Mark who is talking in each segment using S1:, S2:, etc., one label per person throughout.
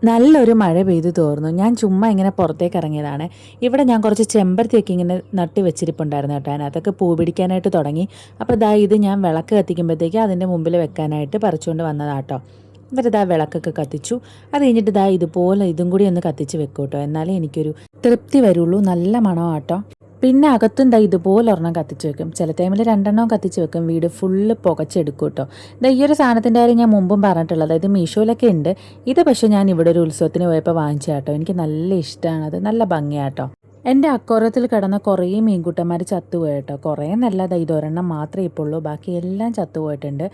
S1: നല്ലൊരു മഴ പെയ്തു തോർന്നു. ഞാൻ ചുമ്മാ ഇങ്ങനെ പുറത്തേക്ക് ഇറങ്ങിയതാണ്. ഇവിടെ ഞാൻ കുറച്ച് ചെമ്പരത്തിയൊക്കെ ഇങ്ങനെ നട്ടി വെച്ചിരിപ്പുണ്ടായിരുന്നു കേട്ടോ. അതിനകത്തൊക്കെ പൂ പിടിക്കാനായിട്ട് തുടങ്ങി. അപ്പോൾ ഇത് ഞാൻ വിളക്ക് കത്തിക്കുമ്പോഴത്തേക്ക് അതിൻ്റെ മുമ്പിൽ വെക്കാനായിട്ട് പറിച്ചുകൊണ്ട് വന്നതാട്ടോ. ഇവരിതാ വിളക്കൊക്കെ കത്തിച്ചു. അത് കഴിഞ്ഞിട്ട് ഇതുപോലെ ഇതും കൂടി ഒന്ന് കത്തിച്ച് വെക്കും കേട്ടോ. എന്നാലേ എനിക്കൊരു തൃപ്തി വരുള്ളൂ. നല്ല മണമാട്ടോ. പിന്നെ അകത്തും ഇതുപോലെ ഒരെണ്ണം കത്തിച്ച് വെക്കും. ചില ടൈമിൽ രണ്ടെണ്ണം കത്തിച്ച് വെക്കും. വീട് ഫുള്ള് പുകച്ചെടുക്കും കേട്ടോ. ഈ ഒരു സാധനത്തിൻ്റെ കാര്യം ഞാൻ മുമ്പും പറഞ്ഞിട്ടുള്ളത്. ഇത് മീഷോയിലൊക്കെ ഉണ്ട്. ഇത് പക്ഷേ ഞാൻ ഇവിടെ ഒരു ഉത്സവത്തിന് പോയപ്പോൾ വാങ്ങിച്ച കേട്ടോ. എനിക്ക് നല്ല ഇഷ്ടമാണ്. അത് നല്ല ഭംഗിയാട്ടോ. എൻ്റെ അക്വാറിയത്തിൽ കിടന്ന കുറേ മീൻകുട്ടന്മാർ ചത്തുപോയി കേട്ടോ. കുറേ നല്ലതാണ്. ഇതൊരെണ്ണം മാത്രമേ ഇപ്പോൾ ഉള്ളൂ. ബാക്കി എല്ലാം ചത്തുപോയിട്ടുണ്ട്.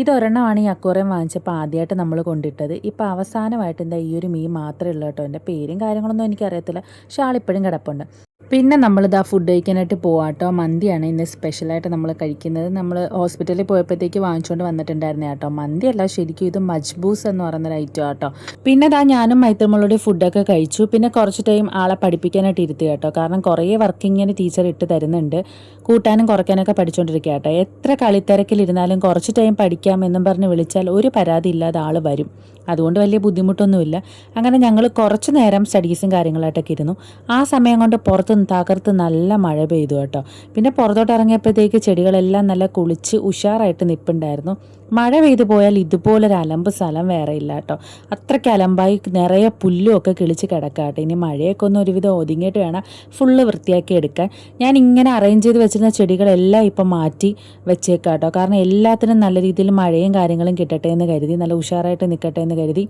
S1: ഇതൊരെണ്ണമാണ് ഈ അക്വാറിയം വാങ്ങിച്ചപ്പോൾ ആദ്യമായിട്ട് നമ്മൾ കൊണ്ടിട്ടത്. ഇപ്പോൾ അവസാനമായിട്ട് ഈ ഒരു മീൻ മാത്രമേ ഉള്ളൂ കേട്ടോ. എൻ്റെ പേരും കാര്യങ്ങളൊന്നും എനിക്കറിയത്തില്ല. പക്ഷേ ആളിപ്പോഴും കിടപ്പുണ്ട്. പിന്നെ നമ്മളിതാ ഫുഡ് കഴിക്കാനായിട്ട് പോവാട്ടോ. മന്തിയാണ് ഇന്ന് സ്പെഷ്യലായിട്ട് നമ്മൾ കഴിക്കുന്നത്. നമ്മൾ ഹോസ്പിറ്റലിൽ പോയപ്പോഴത്തേക്ക് വാങ്ങിച്ചുകൊണ്ട് വന്നിട്ടുണ്ടായിരുന്നു കേട്ടോ. മന്തിയല്ല, ശരിക്കും ഇത് മജ്ബൂസ് എന്ന് പറയുന്നൊരു ഐറ്റം കേട്ടോ. പിന്നെ ഞാനും മൈത്രമ്മളുടെ ഫുഡൊക്കെ കഴിച്ചു. പിന്നെ കുറച്ച് ടൈം ആളെ പഠിപ്പിക്കാനായിട്ട് ഇരുത്തി കേട്ടോ. കാരണം കുറേ വർക്കിങ്ങിന് ടീച്ചർ ഇട്ട് തരുന്നുണ്ട്. കൂട്ടാനും കുറയ്ക്കാനൊക്കെ പഠിച്ചുകൊണ്ടിരിക്കുക കേട്ടോ. എത്ര കളിത്തിരക്കിലിരുന്നാലും കുറച്ച് ടൈം പഠിക്കാമെന്നും പറഞ്ഞ് വിളിച്ചാൽ ഒരു പരാതി ഇല്ലാതെ ആൾ വരും. അതുകൊണ്ട് വലിയ ബുദ്ധിമുട്ടൊന്നുമില്ല. അങ്ങനെ ഞങ്ങൾ കുറച്ച് നേരം സ്റ്റഡീസും കാര്യങ്ങളായിട്ടൊക്കെ ഇരുന്നു. ആ സമയം കൊണ്ട് പുറത്ത് തകർത്ത് നല്ല മഴ പെയ്തു കേട്ടോ. പിന്നെ പുറത്തോട്ട് ഇറങ്ങിയപ്പോഴത്തേക്ക് ചെടികളെല്ലാം നല്ല കുളിച്ച് ഉഷാറായിട്ട് നിൽപ്പുണ്ടായിരുന്നു. മഴ പെയ്തു പോയാൽ ഇതുപോലൊരു അലമ്പ് സ്ഥലം വേറെ ഇല്ല കേട്ടോ. അത്രയ്ക്ക് അലമ്പായി നിറയെ പുല്ലും ഒക്കെ കിളിച്ച് കിടക്കാട്ടെ. ഇനി മഴയൊക്കെ ഒന്ന് ഒരുവിധം ഒതുങ്ങിയിട്ട് വേണം ഫുള്ള് വൃത്തിയാക്കി എടുക്കാൻ. ഞാൻ ഇങ്ങനെ അറേഞ്ച് ചെയ്ത് വെച്ചിരുന്ന ചെടികളെല്ലാം ഇപ്പം മാറ്റി വെച്ചേക്കാട്ടോ. കാരണം എല്ലാത്തിനും നല്ല രീതിയിൽ മഴയും കാര്യങ്ങളും കിട്ടട്ടെ എന്ന് കരുതി, നല്ല ഉഷാറായിട്ട് നിൽക്കട്ടെ എന്ന് കരുതി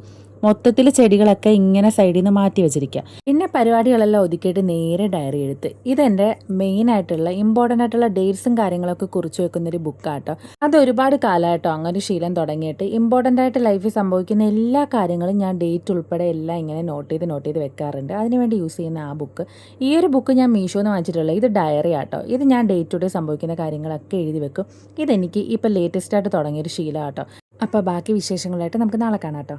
S1: മൊത്തത്തിൽ ചെടികളൊക്കെ ഇങ്ങനെ സൈഡിൽ നിന്ന് മാറ്റി വെച്ചിരിക്കുക. പിന്നെ പരിപാടികളെല്ലാം ഒതുക്കിയിട്ട് നേരെ ഡയറി എഴുത്ത്. ഇതെൻ്റെ മെയിനായിട്ടുള്ള ഇമ്പോർട്ടൻ്റ് ആയിട്ടുള്ള ഡേറ്റ്സും കാര്യങ്ങളൊക്കെ കുറിച്ച് വെക്കുന്നൊരു ബുക്കാട്ടോ. അത് ഒരുപാട് കാലമായിട്ടോ അങ്ങനെ ഒരു ശീലം തുടങ്ങിയിട്ട് ഇമ്പോർട്ടൻ്റ് ആയിട്ട് ലൈഫിൽ സംഭവിക്കുന്ന എല്ലാ കാര്യങ്ങളും ഞാൻ ഡേറ്റ് ഉൾപ്പെടെ എല്ലാം ഇങ്ങനെ നോട്ട് ചെയ്ത് വെക്കാറുണ്ട്. അതിനുവേണ്ടി യൂസ് ചെയ്യുന്ന ആ ബുക്ക്. ഈ ഒരു ബുക്ക് ഞാൻ മീഷോന്ന് വാങ്ങിച്ചിട്ടുള്ളത്. ഇത് ഡയറി ആട്ടോ. ഇത് ഞാൻ ഡേറ്റ് ടു ഡേ സംഭവിക്കുന്ന കാര്യങ്ങളൊക്കെ എഴുതി വെക്കും. ഇതെനിക്ക് ഇപ്പോൾ ലേറ്റസ്റ്റ് ആയിട്ട് തുടങ്ങിയൊരു ശീലം ആട്ടോ. അപ്പോൾ ബാക്കി വിശേഷങ്ങളായിട്ട് നമുക്ക് നാളെ കാണാം കേട്ടോ.